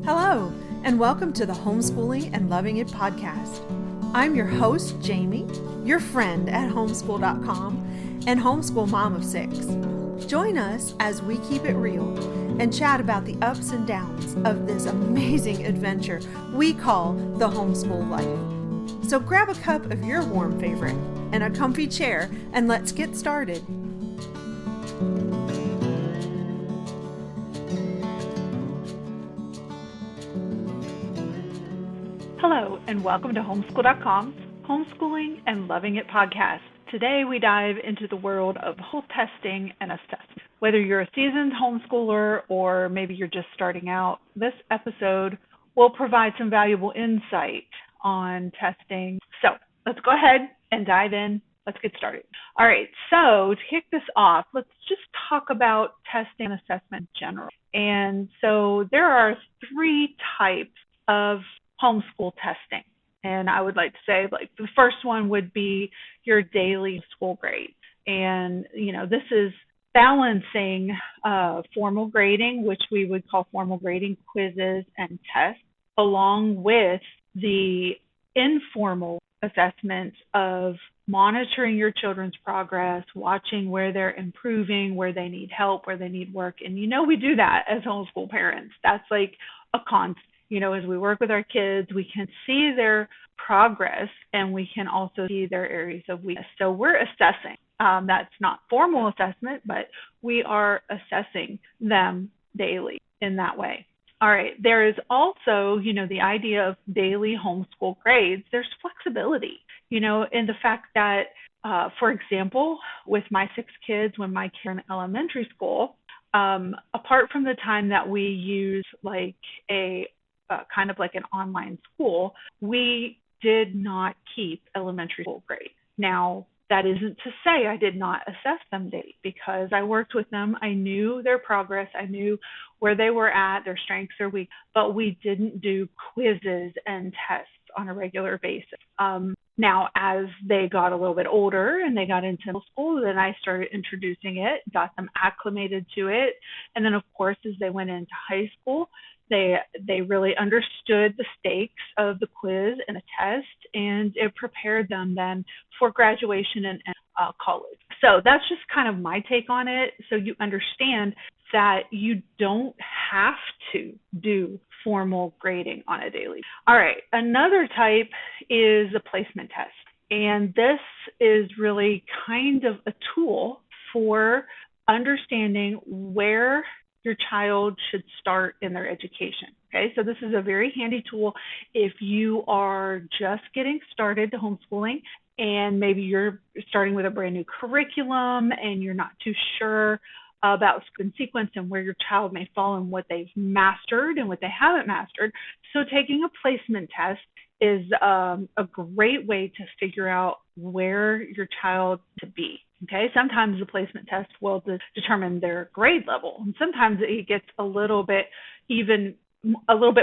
Hello, and welcome to the Homeschooling and Loving It podcast. I'm your host, Jamie, your friend at homeschool.com and homeschool mom of 6. Join us as we keep it real and chat about the ups and downs of this amazing adventure we call the homeschool life. So grab a cup of your warm favorite and a comfy chair, and let's get started. Hello, and welcome to homeschool.com's Homeschooling and Loving It podcast. Today we dive into the world of whole testing and assessment. Whether you're a seasoned homeschooler or maybe you're just starting out, this episode will provide some valuable insight on testing. So let's go ahead and dive in. Let's get started. All right, so to kick this off, let's just talk about testing and assessment in general. And so there are 3 types of homeschool testing. And I would like to say, the first one would be your daily school grades. And, this is balancing formal grading, which we would call formal grading quizzes and tests, along with the informal assessments of monitoring your children's progress, watching where they're improving, where they need help, where they need work. And, we do that as homeschool parents. That's like a constant. As we work with our kids, we can see their progress and we can also see their areas of weakness. So we're assessing. That's not formal assessment, but we are assessing them daily in that way. All right. There is also, the idea of daily homeschool grades. There's flexibility, in the fact that, for example, with my 6 kids, when my kids were in elementary school, apart from the time that we use kind of like an online school, we did not keep elementary school grades. Now, that isn't to say I did not assess them daily, because I worked with them. I knew their progress. I knew where they were at, their strengths, their weaknesses, but we didn't do quizzes and tests on a regular basis. Now, as they got a little bit older and they got into middle school, then I started introducing it, got them acclimated to it. And then, of course, as they went into high school, they really understood the stakes of the quiz and a test, and it prepared them then for graduation and college. So that's just kind of my take on it. So you understand that you don't have to do formal grading on a daily. All right, another type is a placement test. And this is really kind of a tool for understanding where your child should start in their education. Okay, so this is a very handy tool if you are just getting started to homeschooling and maybe you're starting with a brand new curriculum and you're not too sure about scope and sequence and where your child may fall and what they've mastered and what they haven't mastered. So taking a placement test is a great way to figure out where your child to be. Okay, sometimes the placement test will determine their grade level, and sometimes it gets a little bit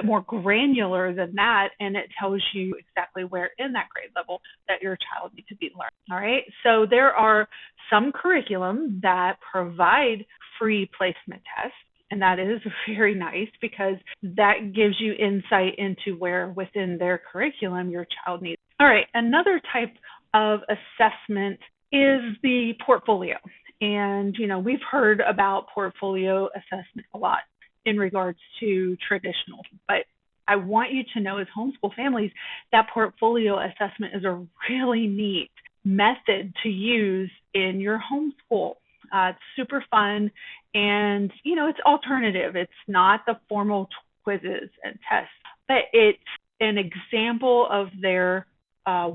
more granular than that, and it tells you exactly where in that grade level that your child needs to be learning. All right, so there are some curriculum that provide free placement tests, and that is very nice because that gives you insight into where within their curriculum your child needs. All right, another type of assessment is the portfolio. And, we've heard about portfolio assessment a lot in regards to traditional, but I want you to know as homeschool families that portfolio assessment is a really neat method to use in your homeschool. It's super fun and, it's alternative. It's not the formal quizzes and tests, but it's an example of their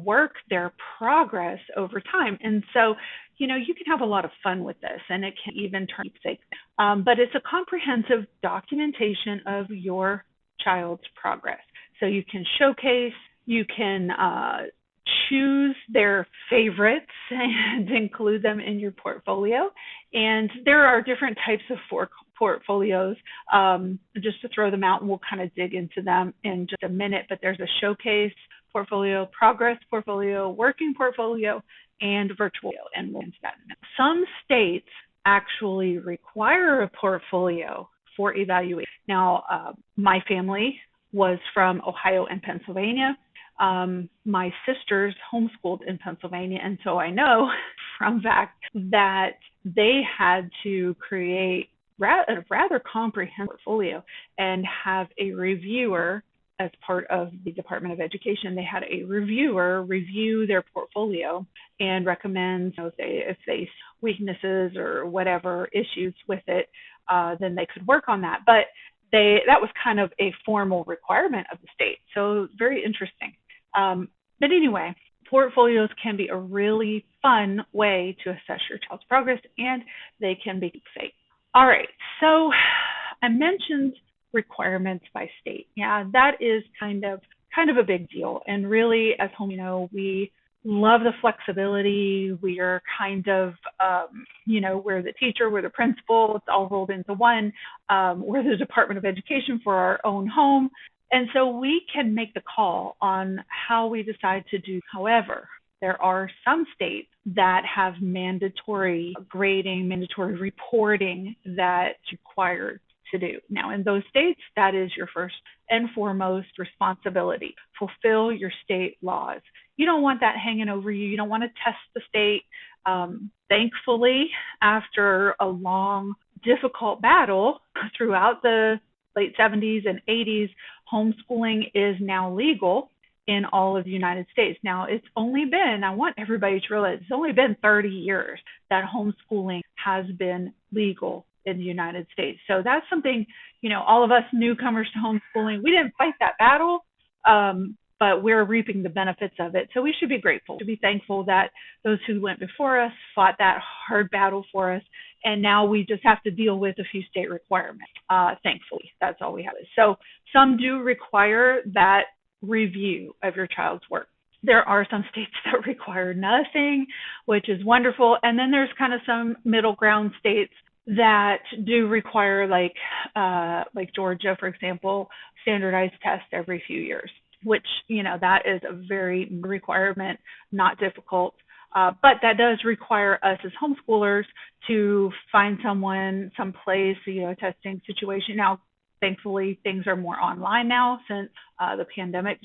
work, their progress over time. And so, you can have a lot of fun with this, and it can even turn keepsake. But it's a comprehensive documentation of your child's progress. So you can showcase, you can choose their favorites and include them in your portfolio. And there are different types of portfolios. Just to throw them out, and we'll kind of dig into them in just a minute, but there's a showcase portfolio, progress portfolio, working portfolio, and virtual. And we'll get into that in a minute. Some states actually require a portfolio for evaluation. Now, my family was from Ohio and Pennsylvania. My sisters homeschooled in Pennsylvania, and so I know from fact that they had to create a rather comprehensive portfolio and have a reviewer as part of the Department of Education. They had a reviewer review their portfolio and recommend, if they weaknesses or whatever issues with it, then they could work on that. But that was kind of a formal requirement of the state. So very interesting. But anyway, portfolios can be a really fun way to assess your child's progress, and they can be fake. All right, so I mentioned requirements by state. Yeah, that is kind of a big deal. And really, as home, we love the flexibility. We are kind of, we're the teacher, we're the principal. It's all rolled into one. We're the Department of Education for our own home. And so we can make the call on how we decide to do. However, there are some states that have mandatory grading, mandatory reporting that's required to do. Now, in those states, that is your first and foremost responsibility. Fulfill your state laws. You don't want that hanging over you. You don't want to test the state. Thankfully, after a long, difficult battle throughout the late 70s and 80s, homeschooling is now legal in all of the United States. Now, it's only been, I want everybody to realize, it's only been 30 years that homeschooling has been legal in the United States. So that's something, all of us newcomers to homeschooling, we didn't fight that battle, but we're reaping the benefits of it. So we should be grateful, to be thankful that those who went before us fought that hard battle for us, and now we just have to deal with a few state requirements. Thankfully, that's all we have. So some do require that review of your child's work. There are some states that require nothing, which is wonderful. And then there's kind of some middle ground states that do require, like Georgia, for example, standardized tests every few years, which, that is a very requirement, not difficult. But that does require us as homeschoolers to find someone, someplace, a testing situation. Now, thankfully, things are more online now since the pandemic.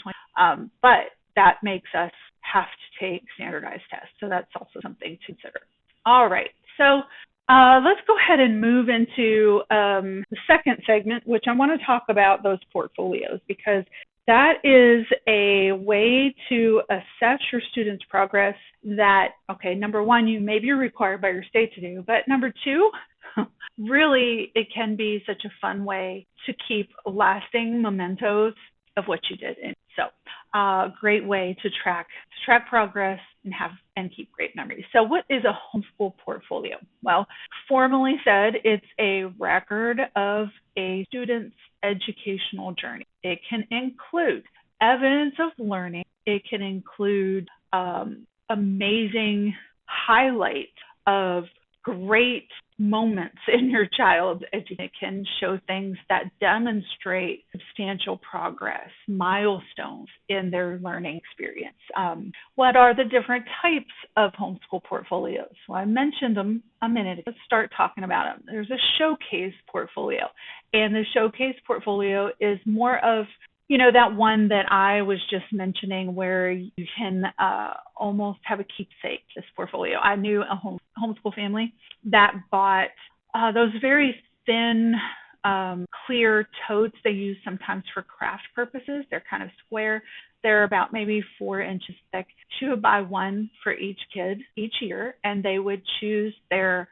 But that makes us have to take standardized tests. So that's also something to consider. All right. So let's go ahead and move into the second segment, which I want to talk about those portfolios, because that is a way to assess your students' progress that, number one, you may be required by your state to do, but number two, really, it can be such a fun way to keep lasting mementos of what you did. And so, great way to track progress and keep great memories. So, what is a homeschool portfolio? Well, formally said, it's a record of a student's educational journey. It can include evidence of learning. It can include amazing highlights of great moments in your child's education. It can show things that demonstrate substantial progress, milestones in their learning experience. What are the different types of homeschool portfolios? Well, I mentioned them a minute ago. Let's start talking about them. There's a showcase portfolio, and the showcase portfolio is more of that one that I was just mentioning, where you can almost have a keepsake, this portfolio. I knew a homeschool family that bought those very thin, clear totes they use sometimes for craft purposes. They're kind of square. They're about maybe 4 inches thick. She would buy one for each kid each year, and they would choose their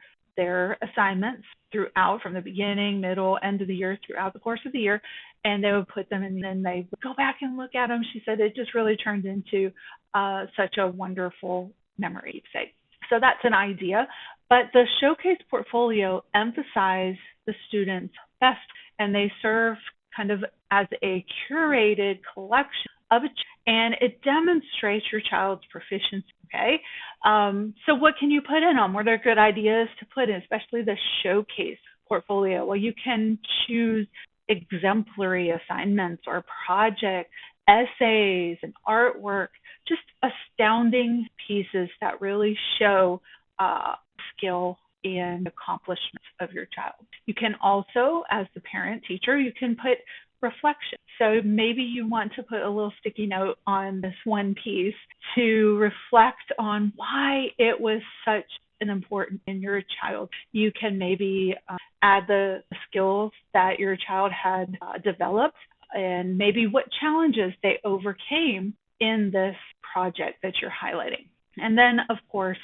assignments throughout, from the beginning, middle, end of the year, throughout the course of the year, and they would put them in, and then they would go back and look at them. She said it just really turned into such a wonderful memory. So that's an idea. But the showcase portfolio emphasize the student's best, and they serve kind of as a curated collection of and it demonstrates your child's proficiency. So what can you put in them? What are good ideas to put in, especially the showcase portfolio? Well, you can choose exemplary assignments or projects, essays, and artwork, just astounding pieces that really show skill and accomplishments of your child. You can also, as the parent teacher, you can put reflection. So maybe you want to put a little sticky note on this one piece to reflect on why it was such an important in your child. You can maybe add the skills that your child had developed and maybe what challenges they overcame in this project that you're highlighting. And then, of course,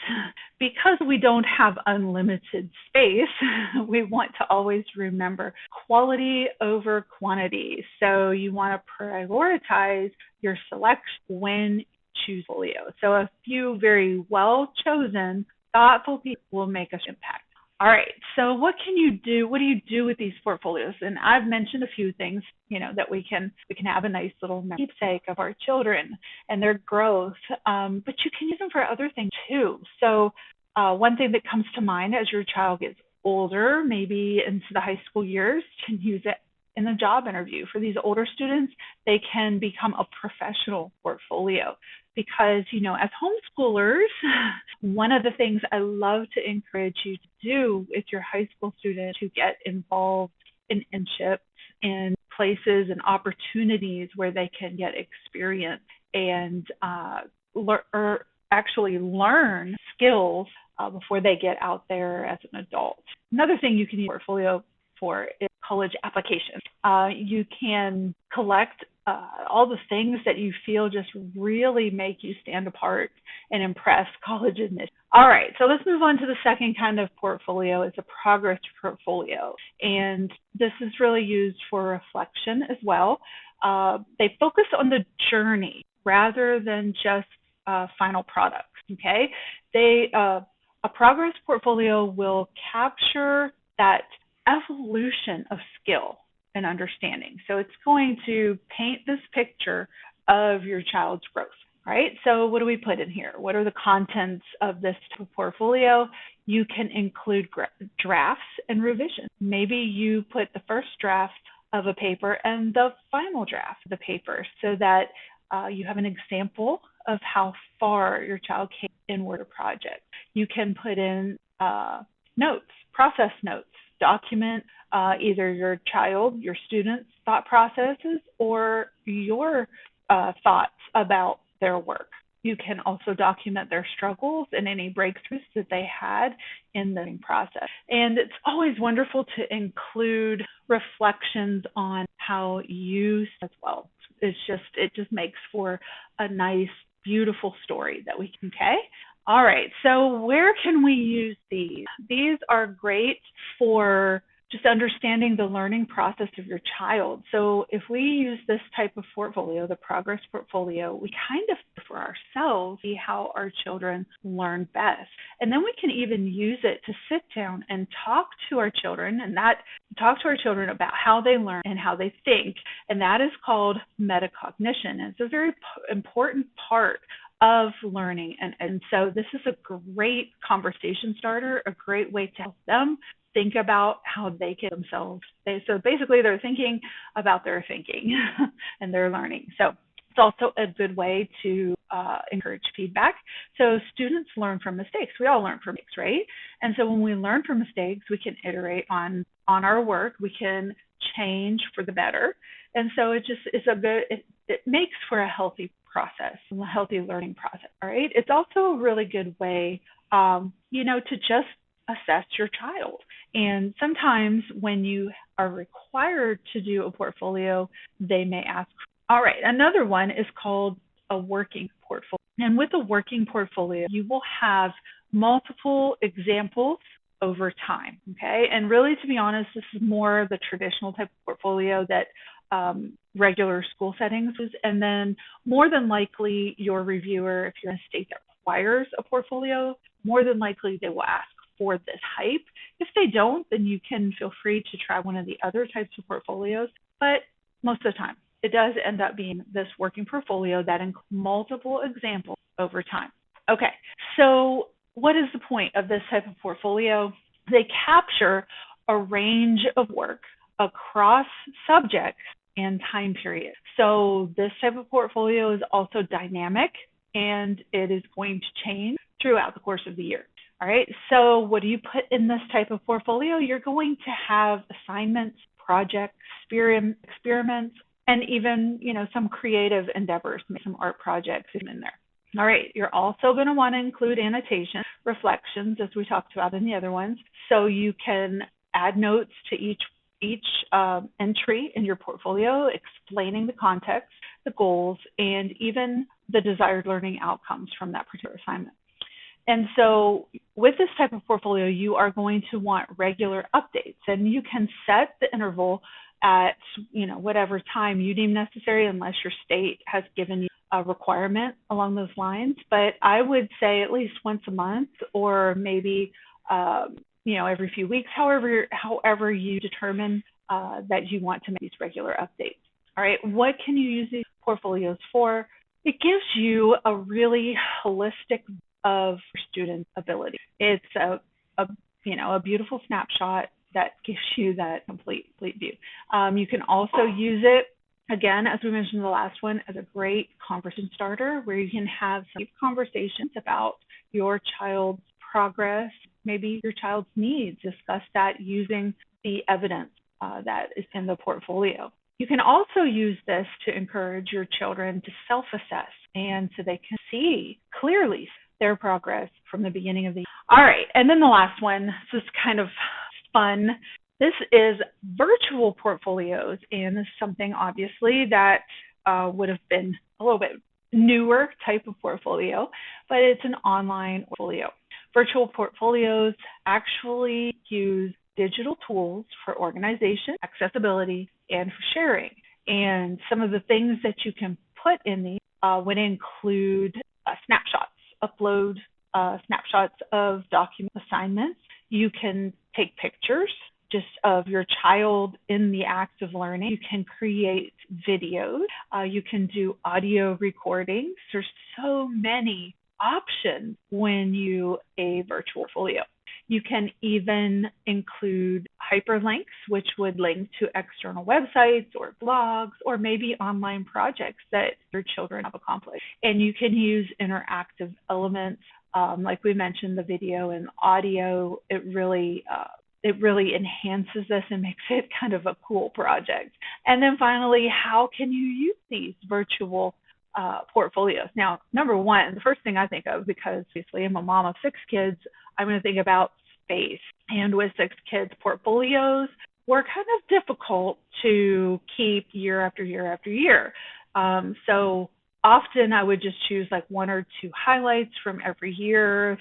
because we don't have unlimited space, we want to always remember quality over quantity. So you want to prioritize your selection when you choose portfolio. So a few very well-chosen, thoughtful people will make an impact. All right, so what can you do? What do you do with these portfolios? And I've mentioned a few things, that we can have a nice little keepsake of our children and their growth, but you can use them for other things too. So one thing that comes to mind as your child gets older, maybe into the high school years, you can use it in a job interview. For these older students, they can become a professional portfolio. Because, as homeschoolers, one of the things I love to encourage you to do with your high school students to get involved in internships and places and opportunities where they can get experience and actually learn skills before they get out there as an adult. Another thing you can use a portfolio for is college applications. You can collect all the things that you feel just really make you stand apart and impress college admissions. All right, so let's move on to the second kind of portfolio. It's a progress portfolio, and this is really used for reflection as well. They focus on the journey rather than just final products, okay? A progress portfolio will capture that evolution of skill and understanding. So it's going to paint this picture of your child's growth, right? So what do we put in here? What are the contents of this portfolio? You can include drafts and revisions. Maybe you put the first draft of a paper and the final draft of the paper so that you have an example of how far your child came in Word project. You can put in notes, process notes, document either your child, your students' thought processes, or your thoughts about their work. You can also document their struggles and any breakthroughs that they had in the learning process. And it's always wonderful to include reflections on how you as well. It just makes for a nice, beautiful story that we can, okay? All right, so where can we use these? These are great for just understanding the learning process of your child. So if we use this type of portfolio, the progress portfolio, we kind of for ourselves see how our children learn best. And then we can even use it to sit down and talk to our children about how they learn and how they think. And that is called metacognition. And it's a very important part of learning. And so this is a great conversation starter, a great way to help them think about how they get themselves. So basically they're thinking about their thinking and their learning. So it's also a good way to encourage feedback. So students learn from mistakes. We all learn from mistakes, right? And so when we learn from mistakes, we can iterate on our work. We can change for the better. And so it makes for a healthy process, a healthy learning process, all right? It's also a really good way, to just assess your child. And sometimes when you are required to do a portfolio, they may ask. All right, another one is called a working portfolio. And with a working portfolio, you will have multiple examples over time, okay? And really, to be honest, this is more the traditional type of portfolio that regular school settings is. And then more than likely, your reviewer, if you're in a state that requires a portfolio, more than likely they will ask for this type. If they don't, then you can feel free to try one of the other types of portfolios. But most of the time, it does end up being this working portfolio that includes multiple examples over time. Okay, so what is the point of this type of portfolio? They capture a range of work across subjects and time periods. So this type of portfolio is also dynamic, and it is going to change throughout the course of the year. All right, so what do you put in this type of portfolio? You're going to have assignments, projects, experiments, and even, some creative endeavors, some art projects in there. All right, you're also going to want to include annotations, reflections, as we talked about in the other ones, so you can add notes to each entry in your portfolio, explaining the context, the goals, and even the desired learning outcomes from that particular assignment. And so with this type of portfolio, you are going to want regular updates, and you can set the interval at, whatever time you deem necessary, unless your state has given you a requirement along those lines. But I would say at least once a month, or maybe, every few weeks, however you determine that you want to make these regular updates. All right, what can you use these portfolios for? It gives you a really holistic of student ability. It's a beautiful snapshot that gives you that complete view. You can also use it, again, as we mentioned in the last one, as a great conversation starter where you can have some conversations about your child's progress, maybe your child's needs. Discuss that using the evidence that is in the portfolio. You can also use this to encourage your children to self-assess, and so they can see clearly their progress from the beginning of the year. All right, and then the last one, this is kind of fun. This is virtual portfolios, and this is something obviously that would have been a little bit newer type of portfolio, but it's an online portfolio. Virtual portfolios actually use digital tools for organization, accessibility, and for sharing. And some of the things that you can put in these would include snapshots, upload snapshots of document assignments. You can take pictures just of your child in the act of learning. You can create videos. You can do audio recordings. There's so many options when you a virtual portfolio. You can even include hyperlinks, which would link to external websites or blogs or maybe online projects that your children have accomplished. And you can use interactive elements, like we mentioned, the video and audio. It really enhances this and makes it kind of a cool project. And then finally, how can you use these virtual portfolios? Now, number one, the first thing I think of, because obviously I'm a mom of 6 kids, I'm going to think about space. And with 6 kids, portfolios were kind of difficult to keep year after year after year. So often I would just choose like 1 or 2 highlights from every year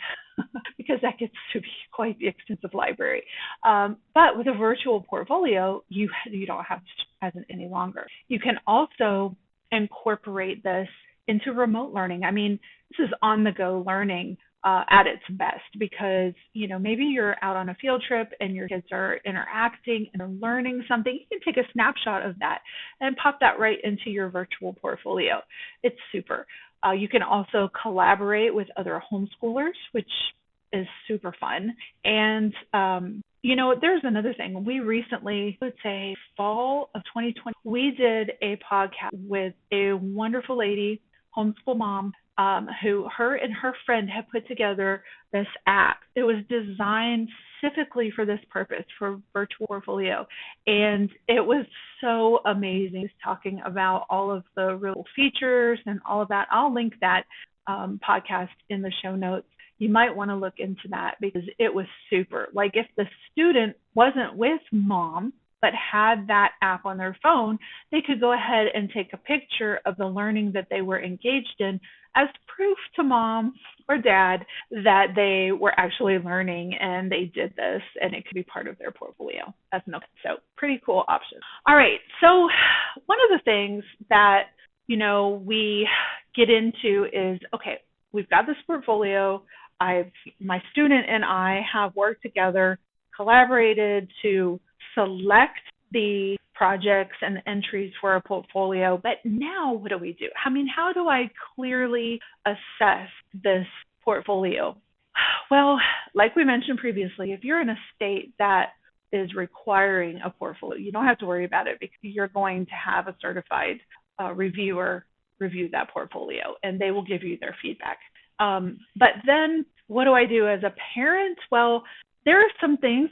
because that gets to be quite the extensive library. But with a virtual portfolio, you don't have as any longer. You can also incorporate this into remote learning. I mean, this is on-the-go learning at its best because, maybe you're out on a field trip and your kids are interacting and are learning something. You can take a snapshot of that and pop that right into your virtual portfolio. It's super. You can also collaborate with other homeschoolers, which is super fun. And, there's another thing. We recently, I would say fall of 2020, we did a podcast with a wonderful lady, homeschool mom, who her and her friend have put together this app. It was designed specifically for this purpose, for virtual portfolio. And it was so amazing. Just talking about all of the real features and all of that. I'll link that podcast in the show notes. You might want to look into that because it was super. Like if the student wasn't with mom, but had that app on their phone, they could go ahead and take a picture of the learning that they were engaged in as proof to mom or dad that they were actually learning and they did this, and it could be part of their portfolio. So pretty cool option. All right, so one of the things that, we get into is, okay, we've got this portfolio. My student and I have worked together, collaborated to select the projects and entries for a portfolio. But now what do we do? I mean, how do I clearly assess this portfolio? Well, like we mentioned previously, if you're in a state that is requiring a portfolio, you don't have to worry about it because you're going to have a certified reviewer review that portfolio, and they will give you their feedback. But then what do I do as a parent? Well, there are some things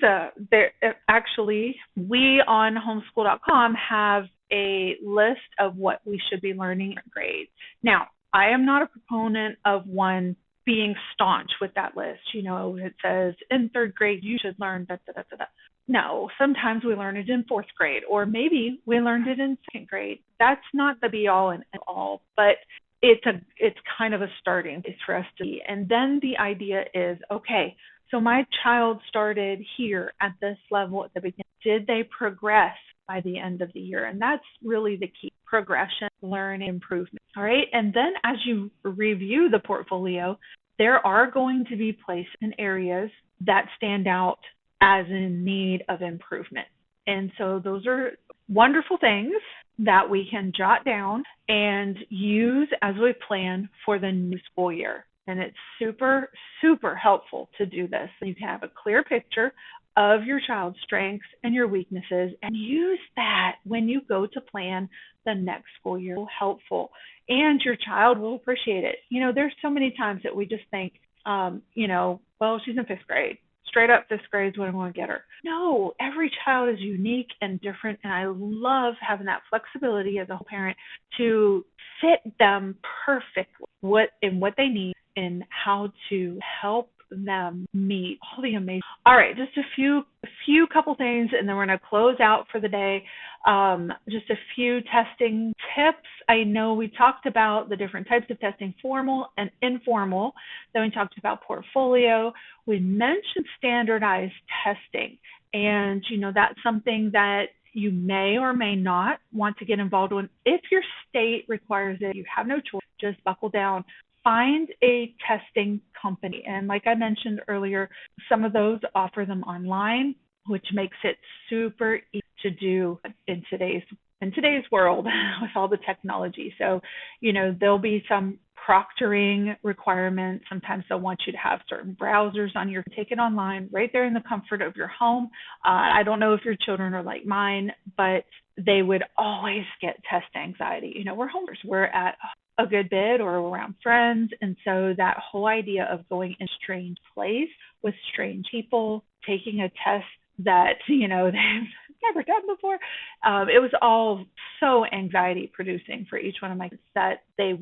there actually we on homeschool.com have a list of what we should be learning in grades. Now, I am not a proponent of one being staunch with that list. It says in third grade you should learn da da da da. No, sometimes we learn it in fourth grade, or maybe we learned it in second grade. That's not the be all and end all, but it's kind of a starting place for us to be. And then the idea is, okay, so my child started here at this level at the beginning. Did they progress by the end of the year? And that's really the key: progression, learning, improvement. All right. And then as you review the portfolio, there are going to be places and areas that stand out as in need of improvement. And so those are wonderful things that we can jot down and use as we plan for the new school year. And it's super, super helpful to do this. You can have a clear picture of your child's strengths and your weaknesses, and use that when you go to plan the next school year. Helpful, and your child will appreciate it. There's so many times that we just think, well, she's in fifth grade. Straight up fifth grade is what I'm going to get her. No, every child is unique and different, and I love having that flexibility as a parent to fit them perfectly what they need and how to help them meet all the amazing. All right, just a few couple things, and then we're going to close out for the day. Just a few testing tips. I know we talked about the different types of testing, formal and informal. Then we talked about portfolio. We mentioned standardized testing, and that's something that you may or may not want to get involved in. If your state requires it, you have no choice. Just buckle down. Find a testing company. And like I mentioned earlier, some of those offer them online, which makes it super easy to do in today's world with all the technology. So, there'll be some proctoring requirements. Sometimes they'll want you to have certain browsers on take it online right there in the comfort of your home. I don't know if your children are like mine, but they would always get test anxiety. We're homers. We're at a good bit or around friends. And so that whole idea of going in a strange place with strange people, taking a test that, they've never done before. It was all so anxiety producing for each one of my kids that they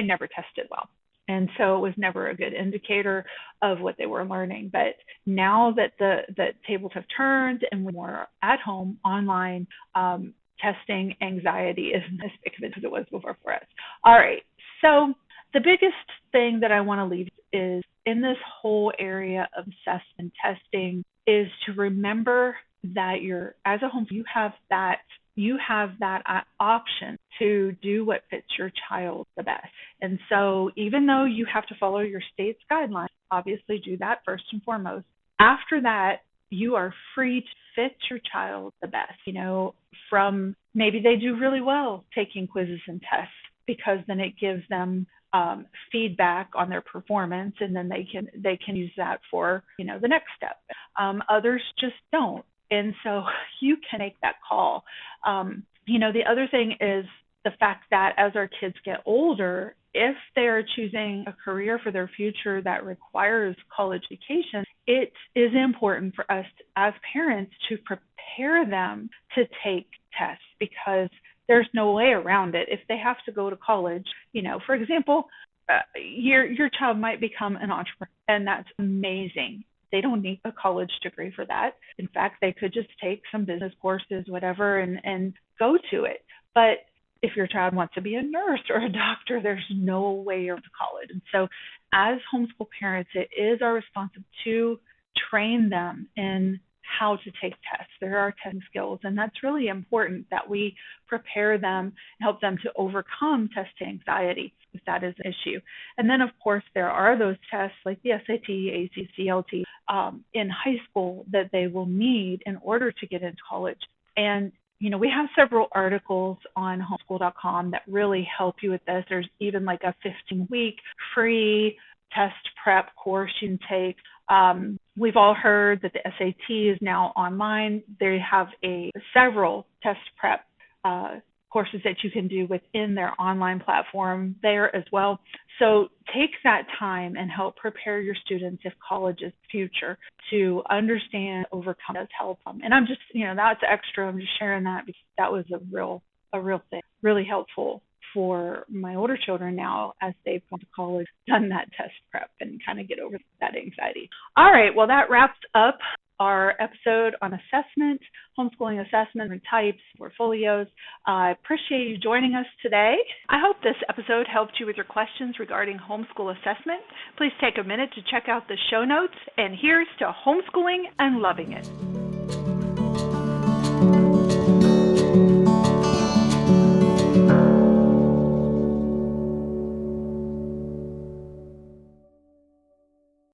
never tested well. And so it was never a good indicator of what they were learning. But now that the tables have turned and we're more at home, online, testing anxiety isn't as big of it as it was before for us. All right. So the biggest thing that I want to leave is in this whole area of assessment testing is to remember that as a home, you have that option to do what fits your child the best. And so even though you have to follow your state's guidelines, obviously do that first and foremost. After that, you are free to fit your child the best. From maybe they do really well taking quizzes and tests, because then it gives them feedback on their performance, and then they can use that for the next step. Others just don't, and so you can make that call. The other thing is the fact that as our kids get older, if they are choosing a career for their future that requires college education, it is important for us as parents to prepare them to take tests, because there's no way around it. If they have to go to college, for example, your child might become an entrepreneur, and that's amazing. They don't need a college degree for that. In fact, they could just take some business courses, whatever, and go to it. But if your child wants to be a nurse or a doctor, there's no way around college. And so as homeschool parents, it is our responsibility to train them in how to take tests. There are testing skills, and that's really important that we prepare them and help them to overcome testing anxiety if that is an issue. And then, of course, there are those tests like the SAT, ACT, CLT in high school that they will need in order to get into college. And we have several articles on homeschool.com that really help you with this. There's even like a 15-week free test prep course you can take. We've all heard that the SAT is now online. They have several test prep courses that you can do within their online platform there as well. So take that time and help prepare your students if college is the future to understand, overcome, does help them. And I'm just, that's extra. I'm just sharing that because that was a real thing, really helpful for my older children now as they've gone to college, done that test prep and kind of get over that anxiety. All right, well, that wraps up our episode on assessment, homeschooling assessment and types, portfolios. I appreciate you joining us today. I hope this episode helped you with your questions regarding homeschool assessment. Please take a minute to check out the show notes, and here's to homeschooling and loving it.